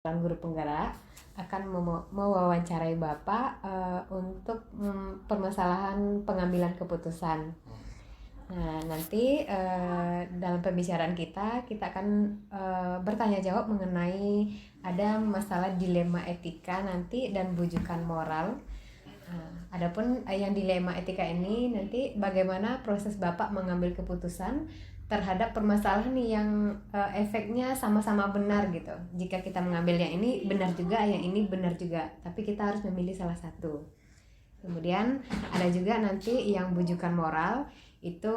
Guru Penggerak akan mewawancarai Bapak untuk permasalahan pengambilan keputusan. Nah, nanti dalam pembicaraan kita akan bertanya jawab mengenai ada masalah dilema etika nanti dan bujukan moral. Adapun yang dilema etika ini nanti bagaimana proses Bapak mengambil keputusan terhadap permasalahan yang efeknya sama-sama benar gitu. Jika kita mengambil yang ini benar juga, yang ini benar juga, tapi kita harus memilih salah satu. Kemudian ada juga nanti yang bujukan moral, itu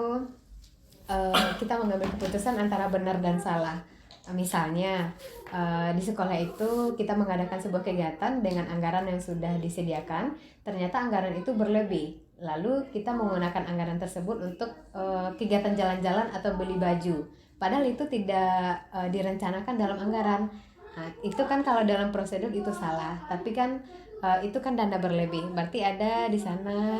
kita mengambil keputusan antara benar dan salah. Misalnya di sekolah itu kita mengadakan sebuah kegiatan dengan anggaran yang sudah disediakan, ternyata anggaran itu berlebih, lalu kita menggunakan anggaran tersebut untuk kegiatan jalan-jalan atau beli baju, padahal itu tidak direncanakan dalam anggaran. Nah, itu kan kalau dalam prosedur itu salah, tapi kan itu kan dana berlebih, berarti ada di sana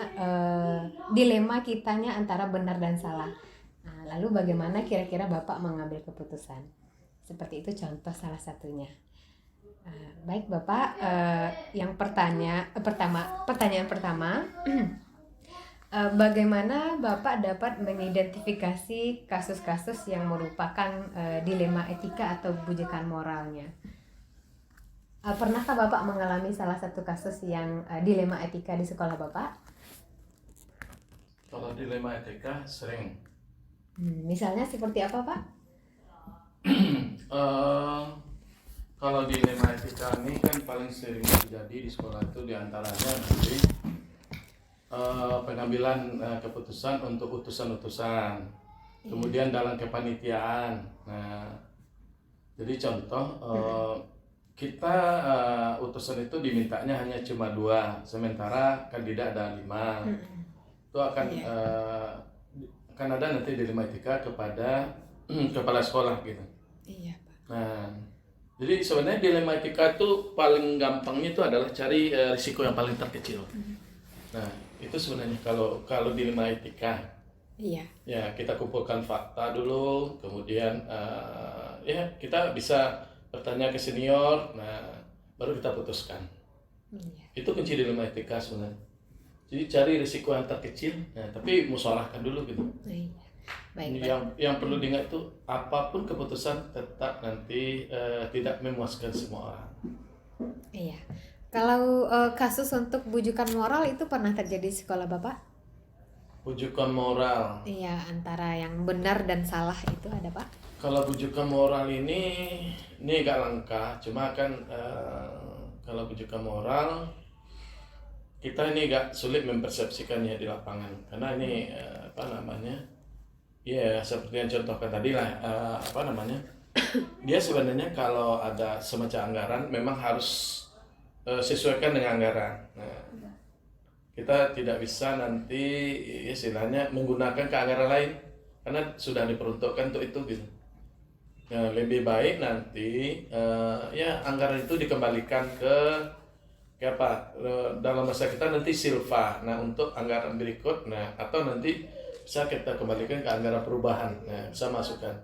dilema kitanya antara benar dan salah. Nah, lalu bagaimana kira-kira Bapak mengambil keputusan? Seperti itu contoh salah satunya. Baik Bapak, yang pertanyaan pertama, bagaimana Bapak dapat mengidentifikasi kasus-kasus yang merupakan dilema etika atau bujukan moralnya? Pernahkah Bapak mengalami salah satu kasus yang dilema etika di sekolah Bapak? Kalau dilema etika sering. Misalnya seperti apa Pak? Kalau dilema etika ini kan paling sering terjadi di sekolah itu diantaranya nanti pengambilan keputusan untuk utusan-utusan, kemudian dalam kepanitiaan. Nah, jadi contoh kita utusan itu dimintanya hanya cuma 2, sementara kandidat ada 5. Itu akan ada nanti dilema etika kepada kepala sekolah gitu. Iya Pak. Nah, jadi sebenarnya dilema etika itu paling gampangnya itu adalah cari risiko yang paling terkecil. Nah, itu sebenarnya kalau dilema etika. Iya. Ya, kita kumpulkan fakta dulu, kemudian ya kita bisa bertanya ke senior, nah baru kita putuskan. Iya. Itu kunci dilema etika sebenarnya. Jadi cari risiko yang terkecil, nah, tapi musyawarahkan dulu gitu. Iya. Baik, Yang perlu diingat itu apapun keputusan tetap nanti tidak memuaskan semua orang. Iya. Kalau kasus untuk bujukan moral itu pernah terjadi di sekolah Bapak? Bujukan moral. Iya, antara yang benar dan salah itu ada Pak? Kalau bujukan moral ini agak langka, cuma kan kalau bujukan moral kita ini agak sulit mempersepsikannya di lapangan karena ini ya seperti yang contohkan tadi lah, dia sebenarnya kalau ada semacam anggaran memang harus sesuaikan dengan anggaran. Nah, kita tidak bisa nanti istilahnya menggunakan ke anggaran lain karena sudah diperuntukkan untuk itu gitu. Nah, lebih baik nanti ya anggaran itu dikembalikan ke dalam masa kita nanti silva. Nah, untuk anggaran berikut, nah atau nanti bisa kita kembalikan ke anggaran perubahan, nah bisa masukkan.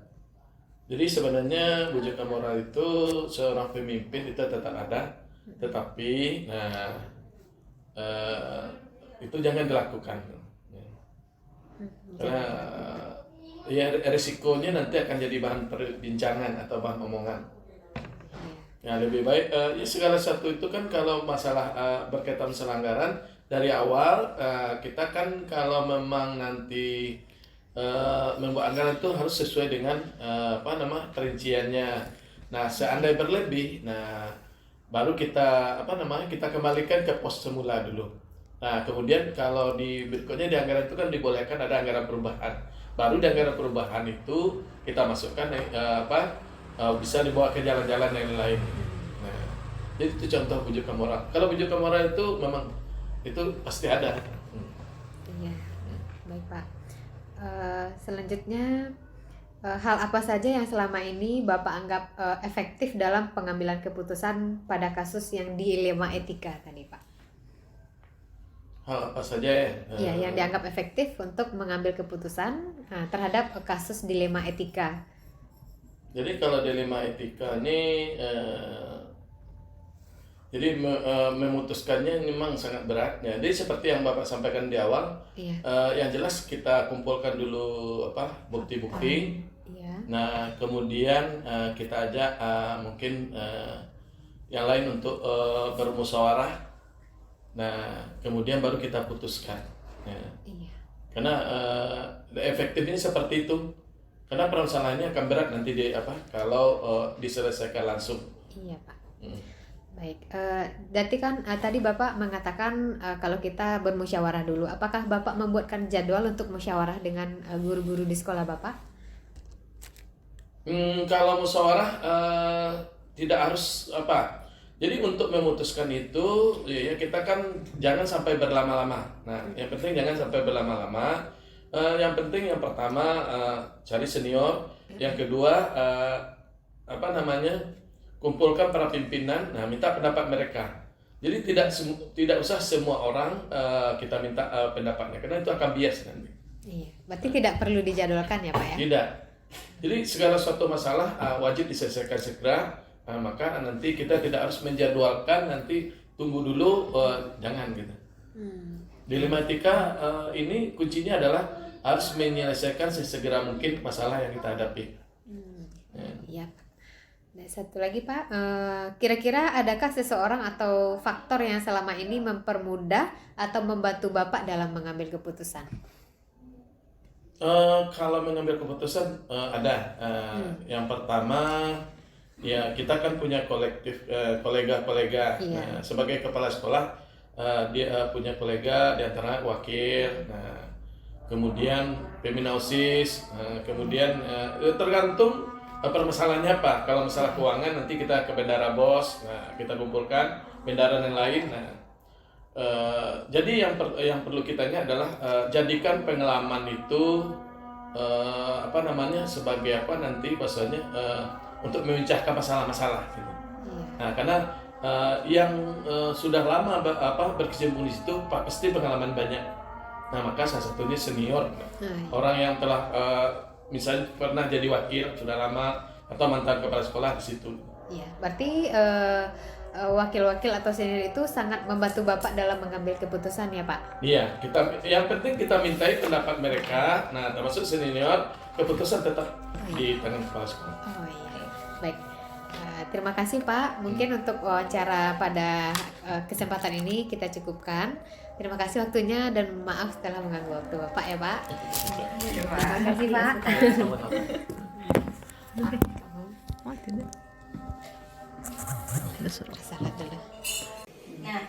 Jadi sebenarnya bujukan moral itu seorang pemimpin itu tetap ada, tetapi itu jangan dilakukan karena ya risikonya nanti akan jadi bahan perbincangan atau bahan omongan. Ya lebih baik ya segala satu itu kan kalau masalah berkaitan masalah anggaran dari awal kita kan kalau memang nanti membuat anggaran itu harus sesuai dengan perinciannya. Nah, seandainya berlebih, nah baru kita kita kembalikan ke pos semula dulu. Nah, kemudian kalau di berikutnya di anggaran itu kan dibolehkan ada anggaran perubahan. Baru di anggaran perubahan itu kita masukkan bisa dibawa ke jalan-jalan yang lain. Nah, jadi itu contoh bujukan moral. Kalau bujukan moral itu memang itu pasti ada. Iya, baik Pak. Selanjutnya hal apa saja yang selama ini Bapak anggap efektif dalam pengambilan keputusan pada kasus yang dilema etika tadi Pak? Hal apa saja ya yang dianggap efektif untuk mengambil keputusan terhadap kasus dilema etika? Jadi kalau dilema etika ini Jadi memutuskannya memang sangat berat. Ya, jadi seperti yang Bapak sampaikan di awal, Iya. yang jelas kita kumpulkan dulu bukti-bukti. Iya. Nah, kemudian kita ajak mungkin yang lain untuk bermusyawarah. Nah, kemudian baru kita putuskan. Ya. Iya. Karena efektifnya seperti itu. Karena permasalahannya akan berat nanti kalau diselesaikan langsung. Iya, Pak. Baik, berarti kan tadi Bapak mengatakan kalau kita bermusyawarah dulu. Apakah Bapak membuatkan jadwal untuk musyawarah dengan guru-guru di sekolah Bapak? Kalau musyawarah tidak harus Jadi untuk memutuskan itu ya kita kan jangan sampai berlama-lama. Nah, yang penting jangan sampai berlama-lama. Yang penting yang pertama cari senior, yang kedua kumpulkan para pimpinan. Nah, minta pendapat mereka. Jadi tidak usah semua orang kita minta pendapatnya karena itu akan bias nanti. Iya, berarti tidak perlu dijadwalkan ya Pak ya? Tidak. Jadi segala suatu masalah wajib diselesaikan segera. Maka nanti kita tidak harus menjadwalkan, nanti tunggu dulu, jangan gitu. Dilema etika ini kuncinya adalah harus menyelesaikan sesegera mungkin masalah yang kita hadapi. Iya. Dan satu lagi Pak, kira-kira adakah seseorang atau faktor yang selama ini mempermudah atau membantu Bapak dalam mengambil keputusan? Kalau mengambil keputusan ada. Yang pertama ya kita kan punya kolega-kolega. Iya. Nah, sebagai kepala sekolah dia punya kolega di antara wakil. Nah, kemudian pembina OSIS. Kemudian tergantung permasalahannya apa. Kalau masalah keuangan nanti kita ke bendara bos. Nah, kita kumpulkan bendara yang lain. Nah, jadi yang perlu kitanya adalah jadikan pengalaman itu sebagai nanti bahasanya untuk memecahkan masalah-masalah gitu. Nah, karena yang sudah lama berkecimpung di situ pasti pengalaman banyak. Nah, maka salah satunya senior, orang yang telah misalnya pernah jadi wakil sudah lama atau mantan kepala sekolah di situ. Iya, berarti wakil-wakil atau senior itu sangat membantu Bapak dalam mengambil keputusan ya Pak? Iya, yang penting kita mintai pendapat mereka. Nah, termasuk senior, keputusan tetap di tangan kepala sekolah. Oh iya. Baik, terima kasih Pak. Mungkin untuk wawancara pada kesempatan ini kita cukupkan. Terima kasih waktunya dan maaf telah mengganggu waktu Bapak ya Pak. Terima kasih Pak. Salat dulu. Nah,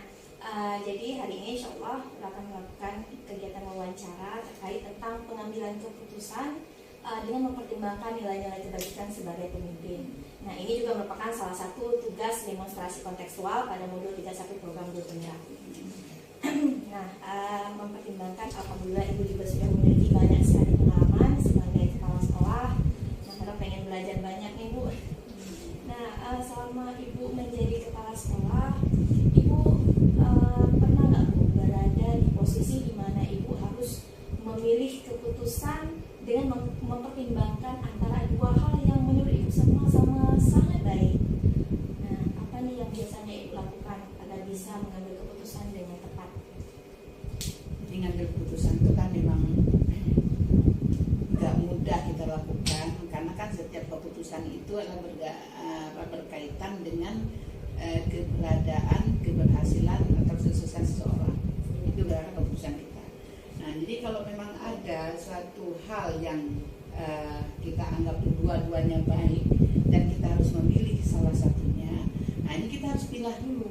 jadi hari ini insya Allah akan melakukan kegiatan wawancara terkait tentang pengambilan keputusan dengan mempertimbangkan nilai-nilai kebajikan sebagai pemimpin. Nah, ini juga merupakan salah satu tugas demonstrasi kontekstual pada modul 31 program Guru Penggerak. Nah, mempertimbangkan apabila Ibu juga sudah memiliki banyak sekali pengalaman sebagai kepala sekolah, nah karena pengen belajar banyak nih Bu. Nah, selama Ibu menjadi kepala sekolah, Ibu pernah nggak Bu berada di posisi di mana Ibu harus memilih keputusan dengan mempertimbangkan antara dua hal yang menurut Ibu sama-sama sangat baik. Nah, apa nih yang biasanya Ibu lakukan agar bisa mengambil keputusan dengan tepat? Jadi ngambil keputusan itu kan memang nggak mudah kita lakukan, karena kan setiap keputusan itu adalah berkaitan dengan keberadaan, keberhasilan atau kesuksesan seseorang. Itu adalah keputusan kita. Nah, jadi kalau memang ada suatu hal yang kita anggap dua-duanya baik dan kita harus memilih salah satunya, nah ini kita harus pilih dulu.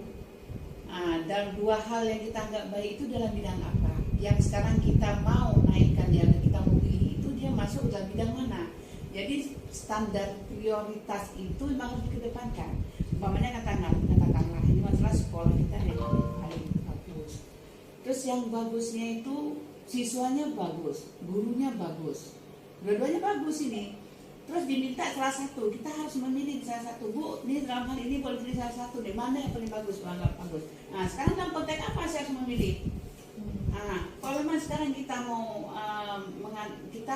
Dalam dua hal yang kita anggap baik itu dalam bidang apa? Yang sekarang kita mau naikkan, yang kita mau pilih itu dia masuk dalam bidang mana? Jadi standar prioritas itu memang harus dikedepankan. Umpamanya katakanlah ini masalah sekolah kita yang paling bagus. Terus yang bagusnya itu siswanya bagus, gurunya bagus, dua-duanya bagus ini. Terus diminta salah satu, kita harus memilih salah satu. Bu, ini dalam hal ini boleh pilih salah satu. Di mana yang paling bagus, paling bagus. Nah, sekarang dalam konteks apa saya harus memilih? Nah, kalau memang sekarang kita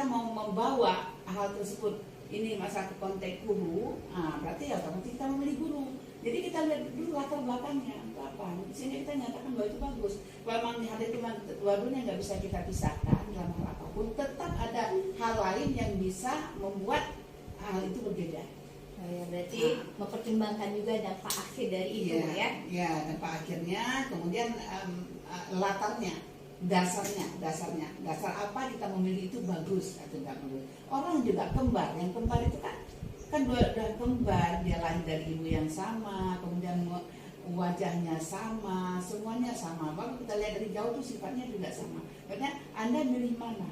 mau membawa hal tersebut ini masalah ke konteks guru, berarti ya otomatis kita memilih guru. Jadi kita lihat dulu latar belakangnya. apa? Sehingga kita nyatakan bahwa itu bagus. Kalau memang hal itu dua-duanya nggak bisa kita pisahkan dalam hal apapun, tetap ada hal lain yang bisa membuat hal itu berbeda. Oh ya, berarti mempertimbangkan juga dampak akhir dari itu ya. Ya, dampak akhirnya, kemudian latarnya, dasar apa kita memilih itu bagus atau enggak bagus. Orang juga kembar, yang kembar itu kan dua kembar, dia lahir dari ibu yang sama, kemudian wajahnya sama, semuanya sama. Kalau kita lihat dari jauh tuh sifatnya juga sama. Karena Anda milih mana?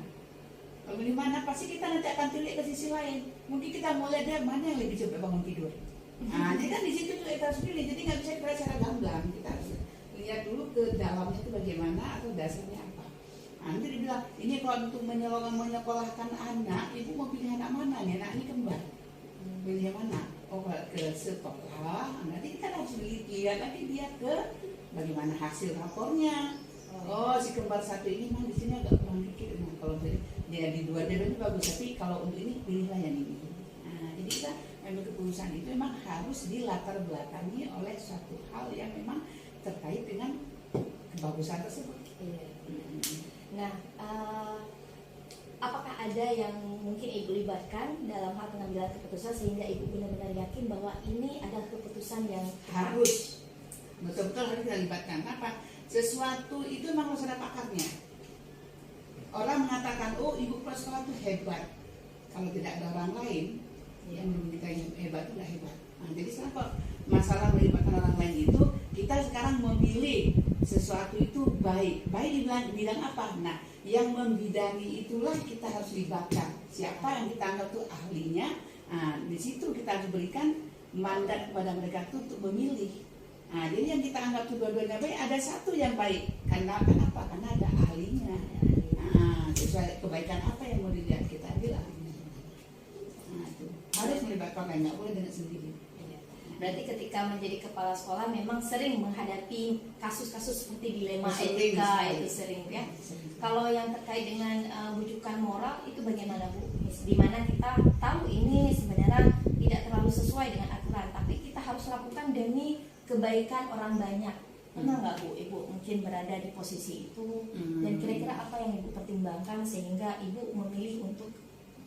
Kalau milih mana pasti kita nanti akan tilik ke sisi lain. Mungkin kita mau lihat dia mana yang lebih cepat bangun tidur. Nah, jadi kan di situ tuh kita harus pilih. Jadi nggak bisa kita secara gamblang. Kita harus lihat dulu ke dalamnya itu bagaimana atau dasarnya apa. Nanti dibilang ini kalau untuk menyekolahkan anak, ibu mau pilih anak mana nih? Anak ini kembar. Pilih yang mana? Oh, ke sekolah. Nanti kita harus lihat lagi dia ke bagaimana hasil rapornya. Oh, si kembar satu ini mah di sini agak kurang dikit. Nah, kalau dia di dua dia itu bagus, tapi kalau untuk ini pilihlah yang ini. Nah, jadi kita memang keputusan itu memang harus dilatar belakangi oleh suatu hal yang memang terkait dengan kebagusan tersebut. Nah, apakah ada yang mungkin ibu libatkan dalam hal pengambilan keputusan sehingga ibu benar-benar yakin bahwa ini adalah keputusan yang harus betul-betul harus kita libatkan? Apa? Sesuatu itu memang harus ada pakarnya. Orang mengatakan, oh ibu kepala sekolah itu hebat. Kalau tidak ada orang lain yang memberikan hebat itu tidak hebat. Nah, jadi sekarang masalah melibatkan orang lain itu, kita sekarang memilih sesuatu itu baik di bidang apa? Nah, yang membidangi itulah kita harus libatkan. Siapa yang kita anggap itu ahlinya? Nah, di situ kita harus berikan mandat kepada mereka itu untuk memilih. Nah, jadi yang kita anggap itu dua-duanya baik, ada satu yang baik. Kenapa? Karena ada ahlinya. Nah, sesuai kebaikan apa yang mau dilihat kita ambil ahlinya. Nah, itu harus melibatkan lain, nggak boleh dengan sendiri. Berarti ketika menjadi kepala sekolah memang sering menghadapi kasus-kasus seperti dilema Sering, etika sering. itu sering ya. Sering. Kalau yang terkait dengan rujukan moral itu bagaimana Bu? Di mana kita tahu ini sebenarnya tidak terlalu sesuai dengan aturan, tapi kita harus lakukan demi kebaikan orang banyak. Pernah nggak Bu, Ibu mungkin berada di posisi itu dan kira-kira apa yang Ibu pertimbangkan sehingga Ibu memilih untuk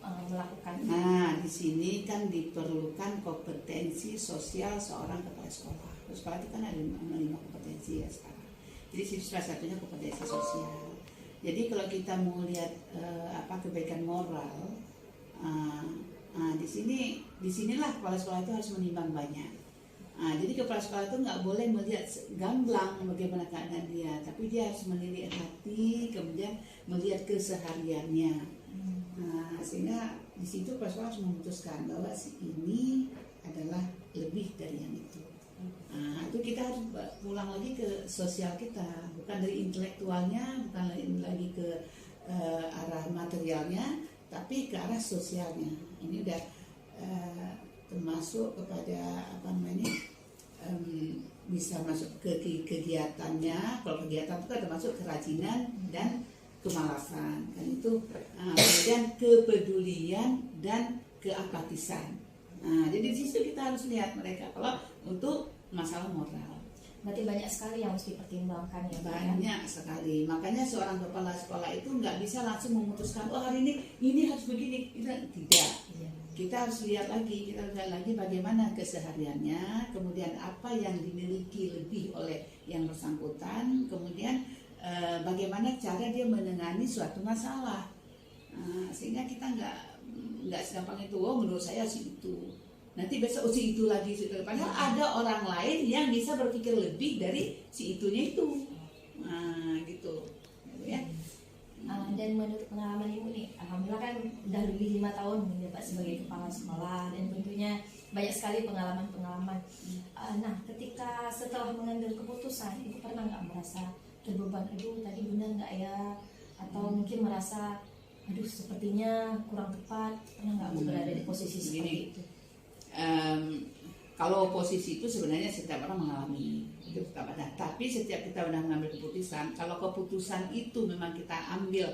melakukan itu? Nah, di sini kan diperlukan kompetensi sosial seorang kepala sekolah. Kepala sekolah itu kan ada 5 kompetensi ya sekarang. Jadi salah satunya kompetensi sosial. Jadi kalau kita mau lihat kebaikan moral, disinilah kepala sekolah itu harus menimbang banyak. Nah, jadi kepala sekolah itu nggak boleh melihat gamblang bagaimana keadaan dia, tapi dia harus melihat hati, kemudian melihat kesehariannya. Nah, sehingga di situ kepala sekolah harus memutuskan bahwa si ini adalah lebih dari yang itu. Nah, itu kita harus pulang lagi ke sosial kita, bukan dari intelektualnya, bukan lagi ke arah materialnya, tapi ke arah sosialnya. Ini udah termasuk kepada bisa masuk ke kegiatannya. Kalau kegiatan itu kan termasuk kerajinan dan kemalasan, kan itu kemudian kepedulian dan keapatisan. Nah, jadi di situ kita harus lihat mereka kalau untuk masalah moral. Berarti banyak sekali yang harus dipertimbangkan ya Bu, ya? Banyak sekali. Makanya seorang kepala sekolah itu nggak bisa langsung memutuskan, oh hari ini harus begini. Tidak. Iya. Kita harus lihat lagi bagaimana kesehariannya, kemudian apa yang dimiliki lebih oleh yang bersangkutan, kemudian bagaimana cara dia menangani suatu masalah. Sehingga kita nggak segampang itu, oh menurut saya sih itu, nanti besok si itu lagi, padahal ada orang lain yang bisa berpikir lebih dari si itunya itu. Gitu ya. Dan menurut pengalaman Ibu nih, alhamdulillah kan udah lebih 5 tahun menjabat sebagai kepala sekolah dan tentunya banyak sekali pengalaman-pengalaman. Nah, ketika setelah mengambil keputusan, Ibu pernah nggak merasa terbeban, aduh tadi benar nggak ya, atau mungkin merasa aduh sepertinya kurang tepat? Pernah nggak Bu berada di posisi seperti itu? Kalau posisi itu sebenarnya setiap orang mengalami itu tetap ada. Tapi setiap kita sudah mengambil keputusan, kalau keputusan itu memang kita ambil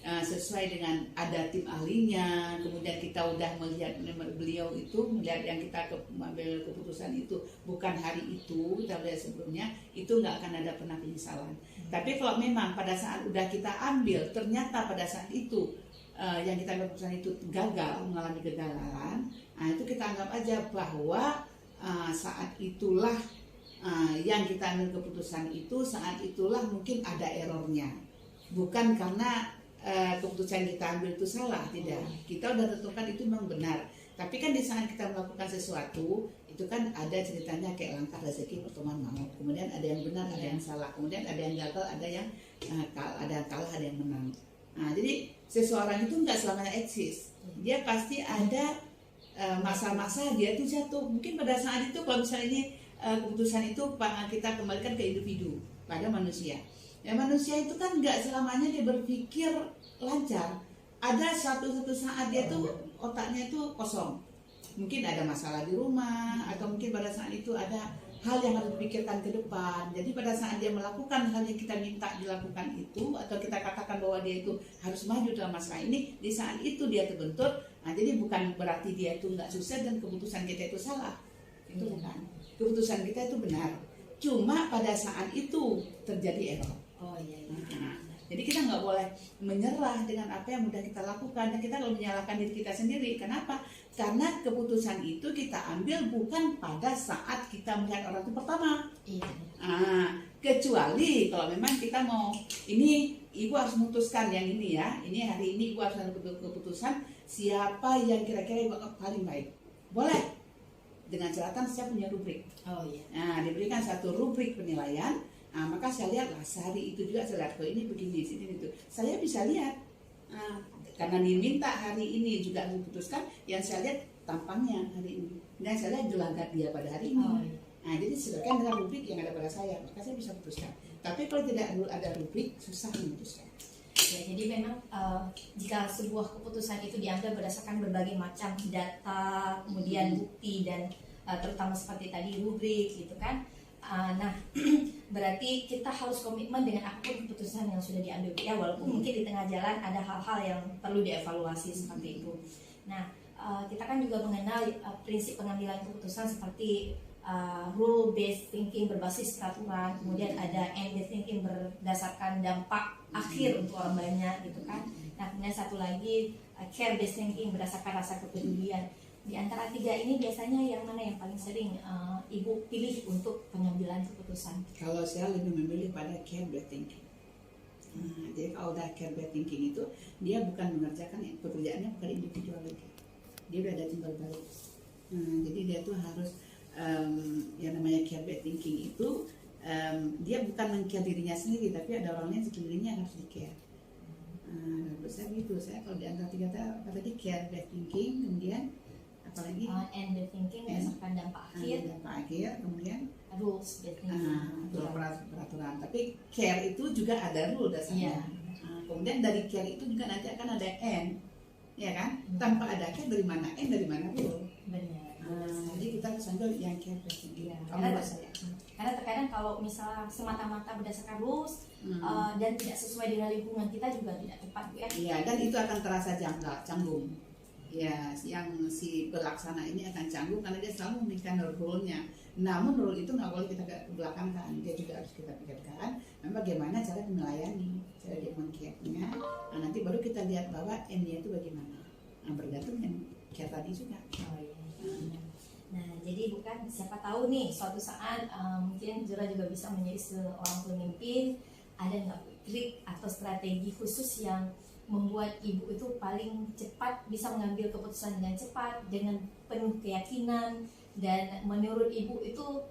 sesuai dengan ada tim ahlinya, kemudian kita udah melihat beliau itu, melihat yang kita mengambil keputusan itu bukan hari itu, kita lihat sebelumnya, itu nggak akan ada pernah penyesalan. Tapi kalau memang pada saat udah kita ambil, ternyata pada saat itu yang kita ambil keputusan itu gagal, mengalami kegagalan, nah itu kita anggap aja bahwa saat itulah yang kita ambil keputusan itu, saat itulah mungkin ada errornya, bukan karena keputusan kita ambil itu salah, tidak. Kita udah tentukan itu memang benar. Tapi kan di saat kita melakukan sesuatu, itu kan ada ceritanya kayak langkah rezeki pertemuan maut. Kemudian ada yang benar, ada yang salah. Kemudian ada yang gagal, ada yang kalah, ada yang menang. Nah, jadi seseorang itu nggak selamanya eksis. Dia pasti ada masa-masa dia itu jatuh. Mungkin pada saat itu kalau misalnya ini keputusan itu kita kembalikan ke individu, pada manusia. Ya, manusia itu kan nggak selamanya dia berpikir lancar. Ada satu saat dia tuh otaknya itu kosong. Mungkin ada masalah di rumah, atau mungkin pada saat itu ada hal yang harus dipikirkan ke depan. Jadi pada saat dia melakukan hal yang kita minta dilakukan itu, atau kita katakan bahwa dia itu harus maju dalam masalah ini, di saat itu dia terbentur. Nah, jadi bukan berarti dia itu nggak sukses dan keputusan kita itu salah. Itu bukan. Keputusan kita itu benar. Cuma pada saat itu terjadi error. Oh iya. Jadi kita nggak boleh menyerah dengan apa yang sudah kita lakukan, dan kita kalau menyalahkan diri kita sendiri. Kenapa? Karena keputusan itu kita ambil bukan pada saat kita melihat orang itu pertama. Iya. Kecuali kalau memang kita mau, ini ibu harus memutuskan yang ini ya, ini hari ini ibu harus ambil keputusan siapa yang kira-kira ibu paling baik. Boleh dengan catatan saya punya rubrik. Oh iya. Nah, diberikan satu rubrik penilaian. Nah, maka saya lihatlah sehari itu juga saya lihat, oh ini begini, sini itu. Saya bisa lihat, karena diminta hari ini juga diputuskan, yang saya lihat tampangnya hari ini. Dan saya lihat gelagat dia pada hari ini. Oh, iya. Nah, jadi sesuaikan dengan rubrik yang ada pada saya, maka saya bisa putuskan. Tapi kalau tidak ada rubrik, susah memutuskan. Ya, jadi memang jika sebuah keputusan itu diambil berdasarkan berbagai macam data, kemudian bukti, dan terutama seperti tadi rubrik gitu kan. Nah, berarti kita harus komitmen dengan apapun keputusan yang sudah diambil ya, walaupun mungkin di tengah jalan ada hal-hal yang perlu dievaluasi seperti itu. Nah, kita kan juga mengenal prinsip pengambilan keputusan seperti rule based thinking berbasis peraturan, kemudian ada end based thinking berdasarkan dampak akhir untuk orang banyak gitu kan. Nah, kemudian satu lagi care based thinking berdasarkan rasa kepedulian. Di antara tiga ini biasanya yang mana yang paling sering ibu pilih untuk pengambilan keputusan? Kalau saya lebih memilih pada care-based thinking. Jadi kalau udah care-based thinking itu, dia bukan mengerjakan pekerjaannya bukan individual lagi. Dia udah ada timbal balik. Jadi dia tuh harus yang namanya care-based thinking itu dia bukan meng-care dirinya sendiri, tapi ada orang lain sekelilingnya yang harus di-care. Menurut saya gitu. Saya kalau di antara tiga tadi care-based thinking, kemudian apalagi end based thinking berdasarkan dampak akhir, kemudian rules based thinking, peraturan. Tapi care itu juga ada rule dasarnya. Kemudian dari care itu juga nanti akan ada end, ya kan? Tanpa ada care dari mana end, dari mana rule? Benar. Jadi kita harus ambil yang care based thinking. Karena terkadang kalau misalnya semata-mata berdasarkan rules dan tidak sesuai dengan lingkungan kita juga tidak tepat, Bu ya. Iya, dan itu akan terasa canggung. Ya, yang si pelaksana ini akan canggung karena dia selalu memikirkan rule-nya. Namun rule itu nggak boleh kita belakangkan, dia juga harus kita pikirkan. Bagaimana cara melayani, cara dia meng-care-nya. Nah, nanti baru kita lihat bahwa end-nya itu bagaimana. Nah, bergantung dengan care tadi juga. Oh, iya. Nah, jadi bukan siapa tahu nih suatu saat mungkin Zura juga bisa menjadi seorang pemimpin. Ada nggak trik atau strategi khusus yang membuat ibu itu paling cepat bisa mengambil keputusan dengan cepat, dengan penuh keyakinan, dan menurut ibu itu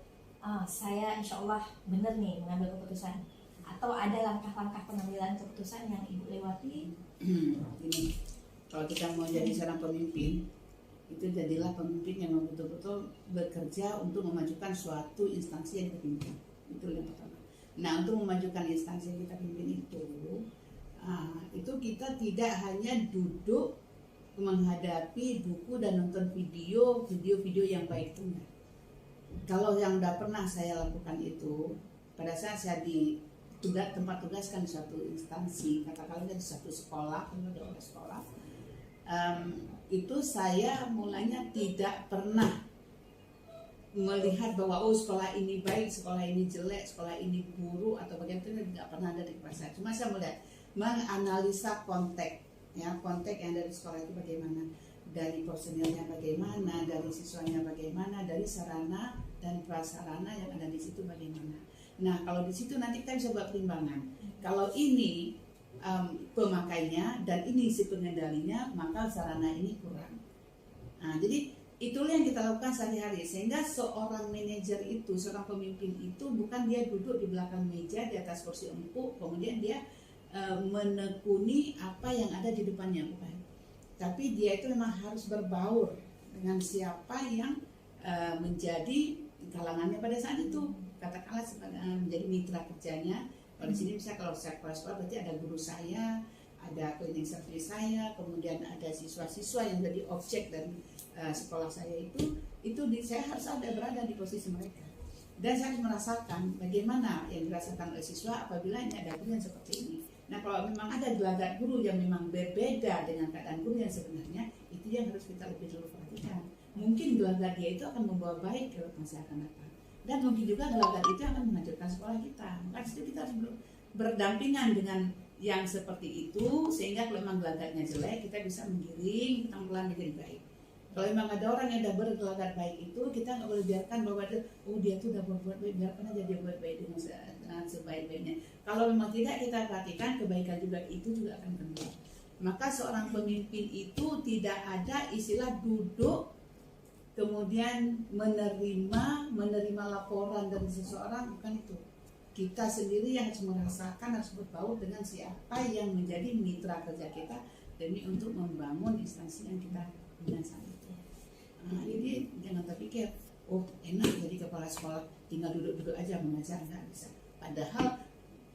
saya insya Allah benar nih mengambil keputusan? Atau ada langkah-langkah pengambilan keputusan yang ibu lewati? Ini kalau kita mau jadi seorang pemimpin, itu jadilah pemimpin yang betul-betul bekerja untuk memajukan suatu instansi yang kita pimpin. Itu yang pertama. Nah, untuk memajukan instansi yang kita pimpin itu kita tidak hanya duduk menghadapi buku dan nonton video yang baik itu enggak. Kalau yang udah pernah saya lakukan itu, pada saat saya tempat tugas kan di suatu instansi, katakanlah di suatu sekolah, ada sekolah. Itu saya mulanya tidak pernah melihat bahwa sekolah ini baik, sekolah ini jelek, sekolah ini buruk atau bagaimana, tidak pernah ada di kepala saya. Cuma saya melihat menganalisa konteks, ya konteks yang dari sekolah itu bagaimana, dari personilnya bagaimana, dari siswanya bagaimana, dari sarana dan prasarana yang ada di situ bagaimana. Nah kalau di situ nanti kita bisa buat pertimbangan. Kalau ini pemakainya dan ini si pengendalinya, maka sarana ini kurang. Nah jadi itulah yang kita lakukan sehari-hari, sehingga seorang manajer itu, seorang pemimpin itu bukan dia duduk di belakang meja di atas kursi empuk kemudian dia menekuni apa yang ada di depannya, bukan. Tapi dia itu memang harus berbaur dengan siapa yang menjadi kalangannya pada saat itu, katakanlah menjadi mitra kerjanya. Kalau di sini misalnya kalau saya kepala sekolah berarti ada guru saya, ada cleaning service saya, kemudian ada siswa-siswa yang jadi objek dari sekolah saya itu saya harus ada berada di posisi mereka, dan saya harus merasakan bagaimana yang dirasakan oleh siswa apabila ini ada guru yang seperti ini. Nah kalau memang ada gelagat guru yang memang berbeda dengan keadaan guru yang sebenarnya, itu yang harus kita lebih dulu perhatikan. Mungkin gelagat dia itu akan membawa baik ke masa akan datang, dan mungkin juga gelagat itu akan menghancurkan sekolah kita. Maka disitu kita harus berdampingan dengan yang seperti itu, sehingga kalau memang gelagatnya jelek kita bisa menggiring pelan-pelan menjadi baik. Kalau memang ada orang yang sudah bergelagat baik itu, kita nggak boleh biarkan bahwa dia tuh udah berbuat baik, biarkan aja dia buat baik dengan sebaik-baiknya. Kalau memang tidak kita perhatikan, kebaikan juga itu juga akan keluar. Maka seorang pemimpin itu tidak ada istilah duduk kemudian menerima laporan dari seseorang, bukan itu. Kita sendiri yang harus merasakan, harus berbaur dengan siapa yang menjadi mitra kerja kita demi untuk membangun instansi yang kita punya saat itu. Nah, jadi jangan terpikir, enak jadi kepala sekolah tinggal duduk-duduk aja mengajar, nggak bisa. Padahal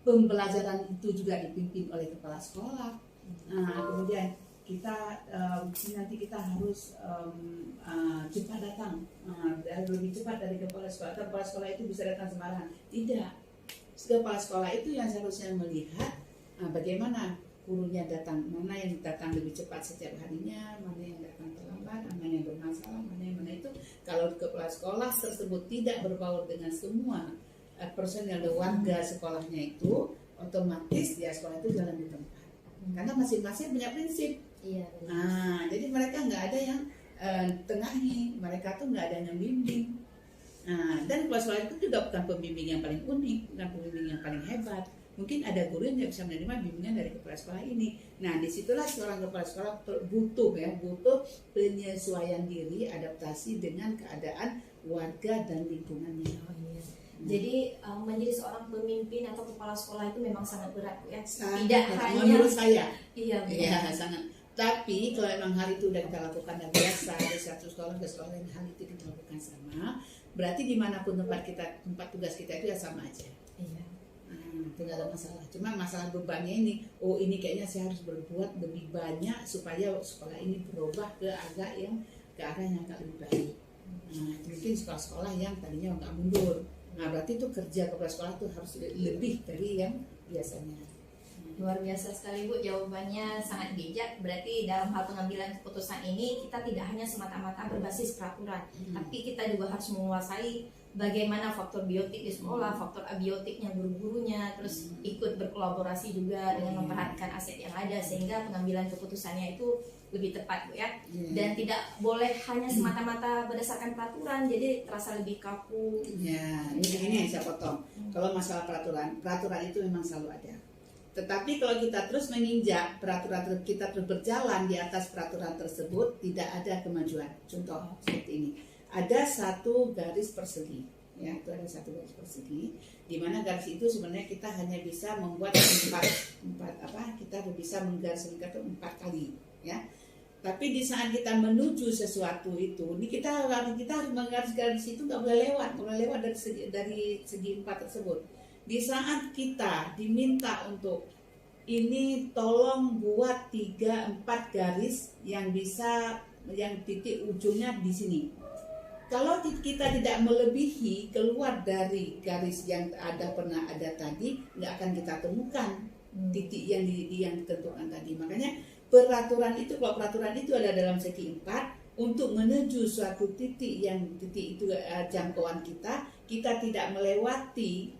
pembelajaran itu juga dipimpin oleh kepala sekolah. Nah, kemudian kita nanti kita harus cepat datang, lebih cepat dari kepala sekolah. Kepala sekolah itu bisa datang sembarangan. Tidak. Kepala sekolah itu yang seharusnya melihat bagaimana gurunya datang, mana yang datang lebih cepat setiap harinya, mana yang datang terlambat, mana yang bermasalah, mana itu. Kalau kepala sekolah tersebut tidak berbaur dengan semua personel dan warga sekolahnya itu, otomatis dia sekolah itu jalan di tempat. Karena masing-masing punya prinsip. Iya. Nah, jadi mereka nggak ada yang tengahi, mereka tuh nggak ada yang bimbing. Nah, dan kepala sekolah itu juga bukan pembimbing yang paling unik, bukan pembimbing yang paling hebat. Mungkin ada guru yang tidak bisa menerima bimbingan dari kepala sekolah ini. Nah, disitulah seorang kepala sekolah butuh penyesuaian diri, adaptasi dengan keadaan warga dan lingkungannya. Oh, iya. Jadi menjadi seorang pemimpin atau kepala sekolah itu memang sangat berat, ya. Tidak hanya menurut saya. Iya, iya sangat. Tapi kalau memang hal itu sudah kita lakukan dan biasa dari satu sekolah ke sekolah lain, hal itu kita lakukan sama, berarti dimanapun tempat tugas kita itu ya sama aja. Iya. Tidak ada masalah. Cuma masalah bebannya ini, ini kayaknya saya harus berbuat lebih banyak supaya sekolah ini berubah ke arah yang lebih baik. Nah, mungkin sekolah-sekolah yang tadinya nggak mundur. Nah, berarti itu kerja kepala sekolah itu harus lebih dari yang biasanya. Luar biasa sekali Bu, jawabannya sangat bijak. Berarti dalam hal pengambilan keputusan ini kita tidak hanya semata-mata berbasis peraturan, tapi kita juga harus menguasai bagaimana faktor biotik di sekolah, faktor abiotiknya guru-gurunya, terus ikut berkolaborasi juga dengan memperhatikan aset yang ada sehingga pengambilan keputusannya itu lebih tepat Bu ya. Dan tidak boleh hanya semata-mata berdasarkan peraturan, jadi terasa lebih kaku. Ya, ini yang saya potong. Kalau masalah peraturan itu memang selalu ada. Tetapi kalau kita terus menginjak peraturan kita terus berjalan di atas peraturan tersebut, tidak ada kemajuan. Contoh seperti ini. Ada satu garis persegi, ya, itu ada satu garis persegi, di mana garis itu sebenarnya kita hanya bisa membuat kita bisa menggariskan 4 kali, ya. Tapi di saat kita menuju sesuatu itu, kita harus menggaris itu nggak boleh lewat dari segi 4 tersebut. Di saat kita diminta untuk ini tolong buat 3-4 garis yang titik ujungnya di sini. Kalau kita tidak melebihi keluar dari garis yang pernah ada tadi, nggak akan kita temukan titik yang yang ditentukan tadi. Makanya peraturan itu, kalau peraturan itu ada dalam segi 4 untuk menuju suatu titik yang titik itu jangkauan kita tidak melewati,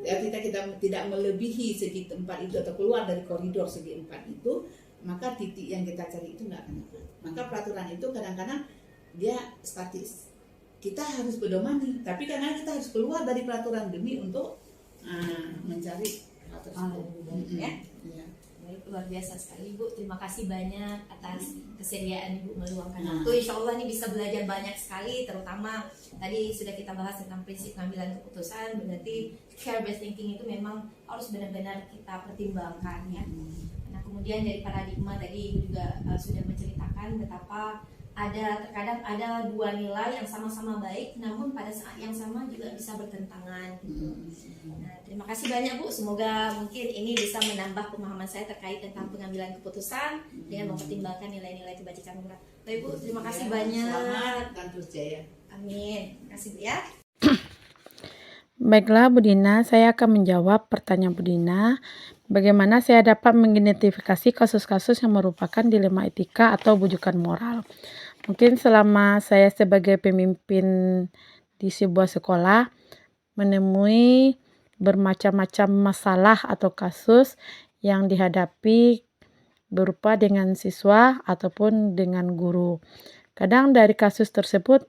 kita tidak melebihi segi 4 itu atau keluar dari koridor segi 4 itu, maka titik yang kita cari itu nggak akan dapat. Maka peraturan itu kadang-kadang dia statis. Kita harus berdomani, tapi kadang kita harus keluar dari peraturan demi untuk mencari hal tersebut. Ya. Ya. Baik, luar biasa sekali Bu. Terima kasih banyak atas kesediaan Ibu meluangkan Nah. waktu. Insya Allah ini bisa belajar banyak sekali, terutama tadi sudah kita bahas tentang prinsip pengambilan keputusan. Berarti care based thinking itu memang harus benar-benar kita pertimbangkan ya. Nah kemudian dari paradigma tadi Ibu juga sudah menceritakan betapa terkadang ada dua nilai yang sama-sama baik, namun pada saat yang sama juga bisa bertentangan gitu. Nah, terima kasih banyak Bu. Semoga mungkin ini bisa menambah pemahaman saya terkait tentang pengambilan keputusan dengan mempertimbangkan nilai-nilai kebajikan moral. Baik Bu, terima kasih banyak. Selamat dan terus jaya. Amin. Terima kasih Bu ya. Baiklah Bu Dina, saya akan menjawab pertanyaan Bu Dina. Bagaimana saya dapat mengidentifikasi kasus-kasus yang merupakan dilema etika atau bujukan moral? Mungkin selama saya sebagai pemimpin di sebuah sekolah menemui bermacam-macam masalah atau kasus yang dihadapi berupa dengan siswa ataupun dengan guru. Kadang dari kasus tersebut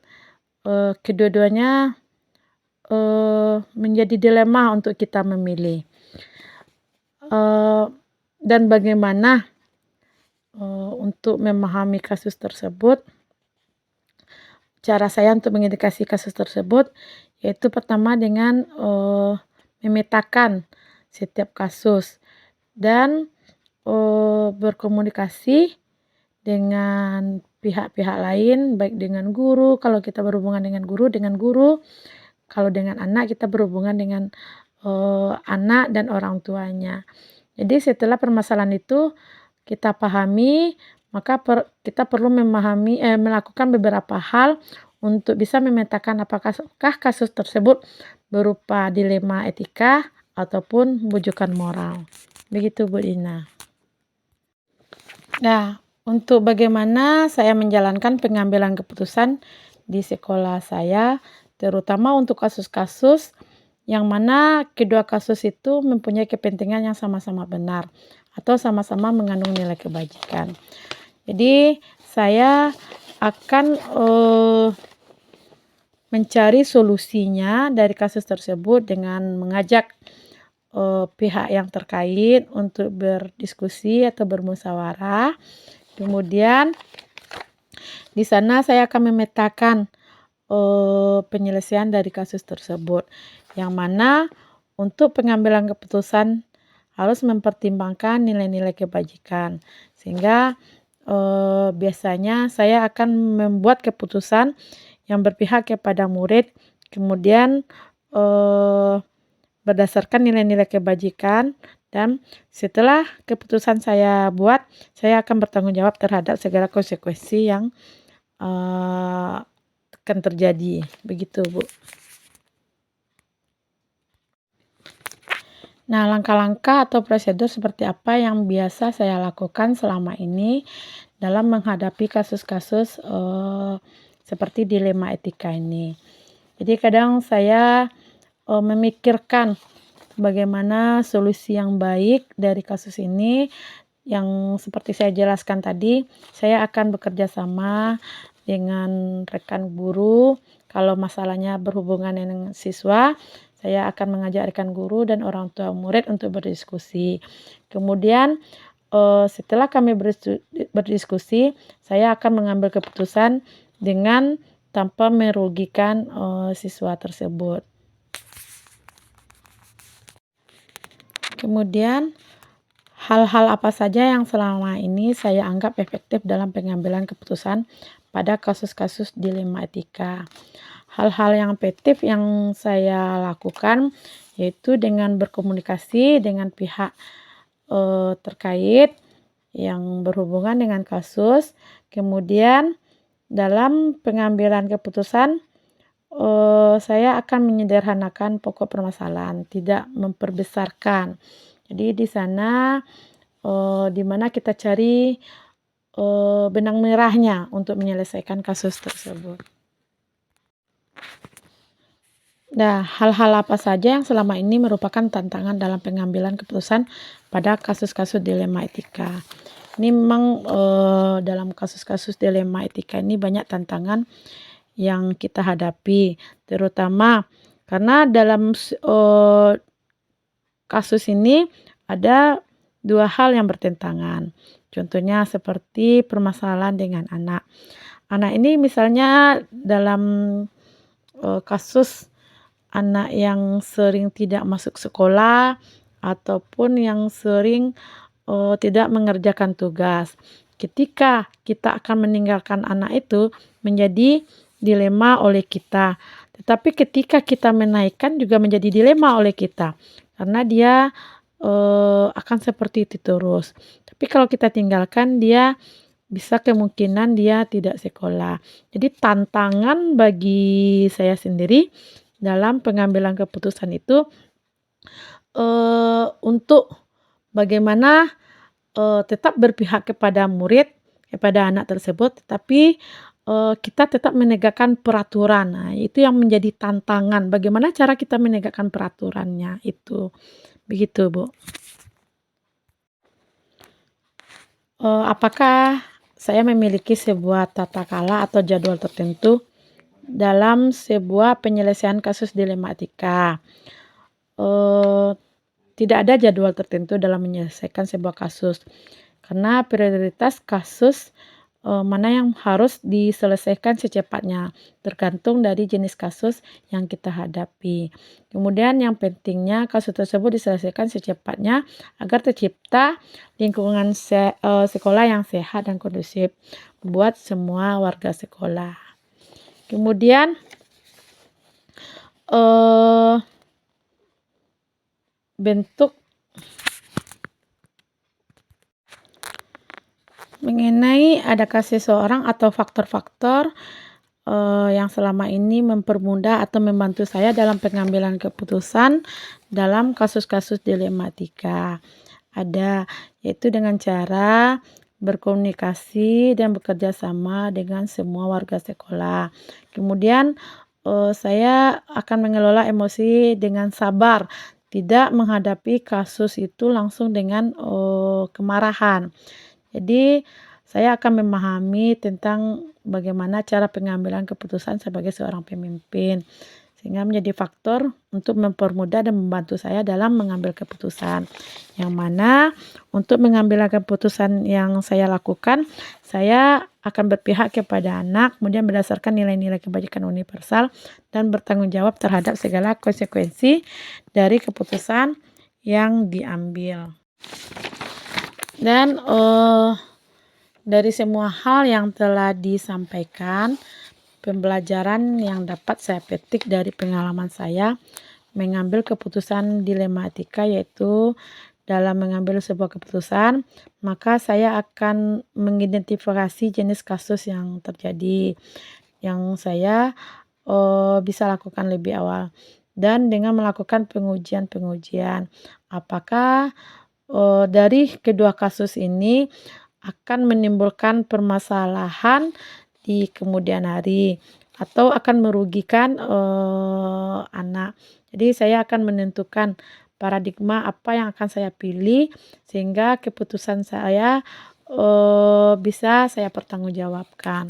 kedua-duanya menjadi dilema untuk kita memilih. Dan bagaimana untuk memahami kasus tersebut, cara saya untuk mengindikasi kasus tersebut yaitu pertama dengan memetakan setiap kasus dan berkomunikasi dengan pihak-pihak lain, baik dengan guru, kalau kita berhubungan dengan guru, kalau dengan anak kita berhubungan dengan anak dan orang tuanya. Jadi setelah permasalahan itu kita pahami, maka kita perlu melakukan beberapa hal untuk bisa memetakan apakah kasus tersebut berupa dilema etika ataupun bujukan moral. Begitu Bu Dina. Nah, untuk bagaimana saya menjalankan pengambilan keputusan di sekolah saya, terutama untuk kasus-kasus yang mana kedua kasus itu mempunyai kepentingan yang sama-sama benar atau sama-sama mengandung nilai kebajikan. Jadi saya akan mencari solusinya dari kasus tersebut dengan mengajak pihak yang terkait untuk berdiskusi atau bermusyawarah. Kemudian di sana saya akan memetakan penyelesaian dari kasus tersebut, yang mana untuk pengambilan keputusan harus mempertimbangkan nilai-nilai kebajikan, sehingga biasanya saya akan membuat keputusan yang berpihak kepada murid, kemudian berdasarkan nilai-nilai kebajikan, dan setelah keputusan saya buat, saya akan bertanggung jawab terhadap segala konsekuensi yang akan terjadi. Begitu Bu. Nah, langkah-langkah atau prosedur seperti apa yang biasa saya lakukan selama ini dalam menghadapi kasus-kasus seperti dilema etika ini. Jadi kadang saya memikirkan bagaimana solusi yang baik dari kasus ini, yang seperti saya jelaskan tadi, saya akan bekerja sama dengan rekan guru. Kalau masalahnya berhubungan dengan siswa, saya akan mengajak rekan guru dan orang tua murid untuk berdiskusi. Kemudian setelah kami berdiskusi, saya akan mengambil keputusan dengan tanpa merugikan siswa tersebut. Kemudian hal-hal apa saja yang selama ini saya anggap efektif dalam pengambilan keputusan pada kasus-kasus dilema etika. Hal-hal yang efektif yang saya lakukan yaitu dengan berkomunikasi dengan pihak terkait yang berhubungan dengan kasus. Kemudian dalam pengambilan keputusan saya akan menyederhanakan pokok permasalahan, tidak memperbesarkan. Jadi di sana di mana kita cari benang merahnya untuk menyelesaikan kasus tersebut. Nah, hal-hal apa saja yang selama ini merupakan tantangan dalam pengambilan keputusan pada kasus-kasus dilema etika. Ini memang dalam kasus-kasus dilema etika ini banyak tantangan yang kita hadapi, terutama karena dalam kasus ini ada dua hal yang bertentangan. Contohnya seperti permasalahan dengan anak. Anak ini misalnya dalam kasus anak yang sering tidak masuk sekolah ataupun yang sering tidak mengerjakan tugas. Ketika kita akan meninggalkan anak itu menjadi dilema oleh kita. Tetapi ketika kita menaikkan juga menjadi dilema oleh kita. Karena dia akan seperti itu terus. Tapi kalau kita tinggalkan dia bisa kemungkinan dia tidak sekolah. Jadi tantangan bagi saya sendiri dalam pengambilan keputusan itu untuk bagaimana tetap berpihak kepada murid, kepada anak tersebut, tetapi kita tetap menegakkan peraturan. Nah, itu yang menjadi tantangan. Bagaimana cara kita menegakkan peraturannya itu. Begitu, Bu. Apakah saya memiliki sebuah tata kala atau jadwal tertentu dalam sebuah penyelesaian kasus dilema etika? Tidak ada jadwal tertentu dalam menyelesaikan sebuah kasus, karena prioritas kasus mana yang harus diselesaikan secepatnya, tergantung dari jenis kasus yang kita hadapi. Kemudian yang pentingnya kasus tersebut diselesaikan secepatnya agar tercipta lingkungan sekolah yang sehat dan kondusif buat semua warga sekolah. Kemudian bentuk mengenai adakah seseorang atau faktor-faktor yang selama ini mempermudah atau membantu saya dalam pengambilan keputusan dalam kasus-kasus dilematika. Ada, yaitu dengan cara berkomunikasi dan bekerja sama dengan semua warga sekolah. Kemudian saya akan mengelola emosi dengan sabar, tidak menghadapi kasus itu langsung dengan kemarahan. Jadi saya akan memahami tentang bagaimana cara pengambilan keputusan sebagai seorang pemimpin, sehingga menjadi faktor untuk mempermudah dan membantu saya dalam mengambil keputusan. Yang mana untuk mengambil keputusan yang saya lakukan, saya akan berpihak kepada anak, kemudian berdasarkan nilai-nilai kebajikan universal dan bertanggung jawab terhadap segala konsekuensi dari keputusan yang diambil. Dan dari semua hal yang telah disampaikan, pembelajaran yang dapat saya petik dari pengalaman saya mengambil keputusan dilema etika, yaitu dalam mengambil sebuah keputusan, maka saya akan mengidentifikasi jenis kasus yang terjadi yang saya bisa lakukan lebih awal, dan dengan melakukan pengujian apakah dari kedua kasus ini akan menimbulkan permasalahan di kemudian hari atau akan merugikan anak. Jadi saya akan menentukan paradigma apa yang akan saya pilih sehingga keputusan saya bisa saya pertanggungjawabkan.